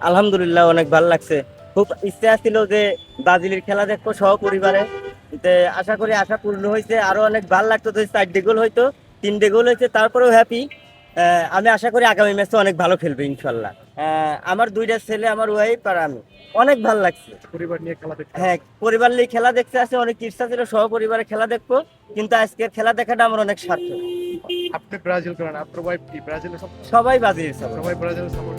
আলহামদুলিল্লাহ অনেক ভালো লাগছে। খুব ইচ্ছা ছিল যে ব্রাজিলের খেলা দেখবো সহ পরিবারে। আশা করি আশা পূর্ণ হয়েছে। আরো অনেক ভালো লাগতো যদি 4টে গোল হইতো, 3টে গোল হয়েছে, তারপরেও হ্যাপি। আমি আশা করি আগামী ম্যাচে অনেক ভালো খেলবে ইনশাল্লাহ। আমার 2টা ছেলে, আমার ওয়াইফ আর আমি। অনেক ভালো লাগছে। পরিবার নিয়ে খেলা দেখতে হ্যাঁ, আসছেন। পরিবার নিয়ে খেলা দেখতে আসে, অনেক ইচ্ছা ছিল সহ পরিবারে খেলা দেখবো, কিন্তু আজকের খেলা দেখাটা আমার অনেক সার্থক। আপনি ব্রাজিল করেন, আপনার ওয়াইফ কি ব্রাজিলের সাপোর্ট? সবাই ব্রাজিল সাপোর্ট। সবাই ব্রাজিলের সাপোর্ট।